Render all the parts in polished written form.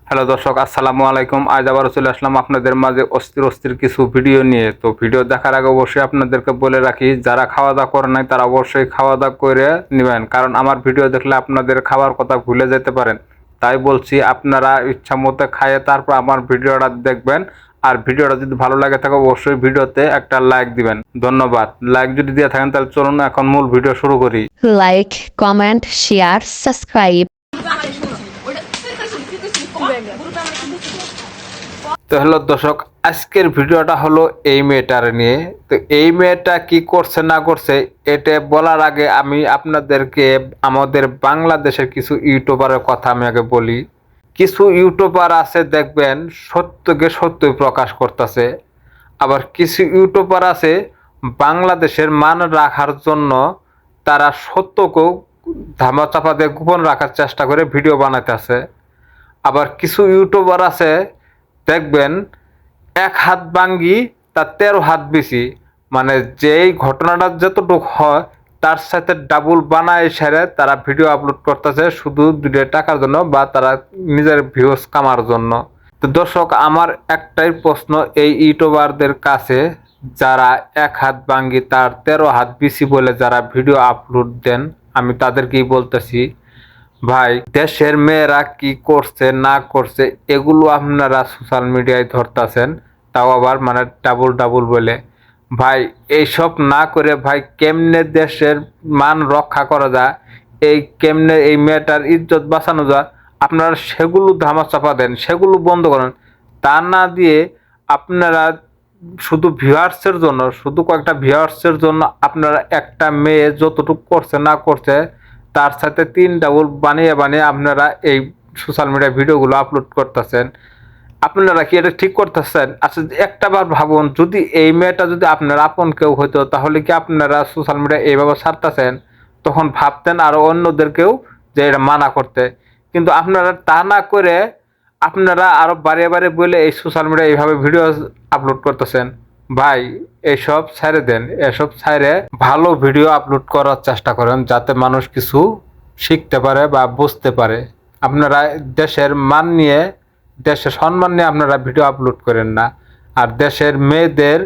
Hello দর্শক, আসসালামু আলাইকুম। আজ আবার চলে আসলাম আপনাদের মাঝে অস্থির কিছু ভিডিও নিয়ে। তো ভিডিও দেখার আগে অবশ্যই আপনাদেরকে বলে রাখি, যারা খাওয়া দাওয়া করে নাই তারা অবশ্যই খাওয়া দাওয়া করে নেবেন, কারণ আমার ভিডিও দেখলে আপনাদের খাবার কথা ভুলে যেতে পারেন। তাই বলছি, আপনারা ইচ্ছা মতো খাইয়ে তারপর আমার ভিডিওটা দেখবেন। আর ভিডিওটা যদি ভালো লাগে থাকে অবশ্যই ভিডিওতে একটা লাইক দিবেন। ধন্যবাদ। লাইক যদি দিয়ে থাকেন তাহলে চলুন এখন মূল ভিডিও শুরু করি। Like, comment, share, subscribe. তো হ্যালো দর্শক, আজকের ভিডিওটা হলো এই মেয়েটার নিয়ে। তো এই মেয়েটা কি করছে না করছে এটা বলার আগে আমি আপনাদেরকে আমাদের বাংলাদেশের কিছু ইউটিউবারের কথা আমি আগে বলি। কিছু ইউটিউবার আছে দেখবেন সত্যকে সত্যই প্রকাশ করতেছে, আবার কিছু ইউটিউবার আছে বাংলাদেশের মান রাখার জন্য তারা সত্যকেও ধামাচাপা দিয়ে গোপন রাখার চেষ্টা করে ভিডিও বানাইতেছে। আবার কিছু ইউটিউবার আছে দেখবেন এক হাত ভাঙ্গি তার 13 হাত বেশি, মানে যেই ঘটনাটা যতটুকু হয় তার সাথে ডাবল বানায় সেরে তারা ভিডিও আপলোড করতেছে শুধু 2 টাকার জন্য বা তারা নিজের ভিউজ কামার জন্য। তো দর্শক, আমার একটাই প্রশ্ন এই ইউটিউবারদের কাছে, যারা এক হাত ভাঙ্গি তার 13 হাত বেশি বলে যারা ভিডিও আপলোড দেন, আমি তাদেরকেই বলতেছি, ভাই দেশের মেয়েরা কি করছে না করছে এগুলো আপনারা সোশ্যাল মিডিয়ায় ধরতেছেন, তাও আবার মানে ডাবল বলে। ভাই এইসব না করে ভাই কেমনে দেশের মান রক্ষা করা যায়, কেমনে এই মেয়েটার ইজ্জত বাঁচানো যায়, আপনারা সেগুলো ধামাচাপা দেন, সেগুলো বন্ধ করেন। তা না দিয়ে আপনারা শুধু ভিউয়ার্সের জন্য, শুধু কয়েকটা ভিউয়ার্সের জন্য আপনারা একটা মেয়ে যতটুকু করছে না করছে তার সাথে 3 ডাবল বানিয়ে আপনারা এই সোশ্যাল মিডিয়া ভিডিওগুলো আপলোড করতেছেন। আপনারা কি এটা ঠিক করতেছেন? আচ্ছা একটা বার ভাবুন, যদি এই মেয়েটা যদি আপনার আপন কেউ হইতো তাহলে কি আপনারা সোশ্যাল মিডিয়া এইভাবে ছাড়তেছেন? তখন ভাবতেন আরো অন্যদেরকেও যে এটা মানা করতে, কিন্তু আপনারা তা না করে আপনারা আরো বারে বলে এই সোশ্যাল মিডিয়া এইভাবে ভিডিও আপলোড করতেছেন। ভাই এসব ছেড়ে দেন, এসব ছেড়ে ভালো ভিডিও আপলোড করার চেষ্টা করেন যাতে মানুষ কিছু শিখতে পারে বা বুঝতে পারে। আপনারা দেশের মান নিয়ে, দেশের সম্মান নিয়ে আপনারা ভিডিও আপলোড করেন না, আর দেশের মেয়েদের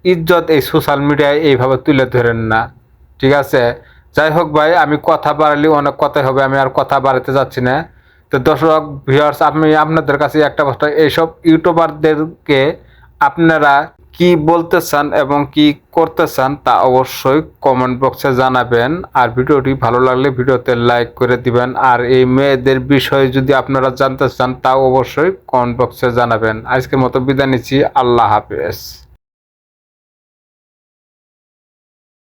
ইজ্জত এই সোশ্যাল মিডিয়ায় এইভাবে তুলে ধরেন না, ঠিক আছে? যাই হোক ভাই, আমি কথা বাড়ালে অনেক কথাই হবে, আমি আর কথা বাড়াতে যাচ্ছি না। তো দর্শক ভিউয়ার্স, আমি আপনাদের কাছে একটা কথা, এইসব ইউটিউবারদেরকে আপনারা কি বলতে চান এবং কি করতে চান তা অবশ্যই কমেন্ট বক্সে জানাবেন। আর ভিডিওটি ভালো লাগলে ভিডিওতে লাইক করে দিবেন। আর এই মেয়েদের বিষয়ে যদি আপনারা জানতে চান তাও অবশ্যই কমেন্ট বক্সে জানাবেন। আজকের মতো বিদায় নিচ্ছি, আল্লাহ হাফেজ।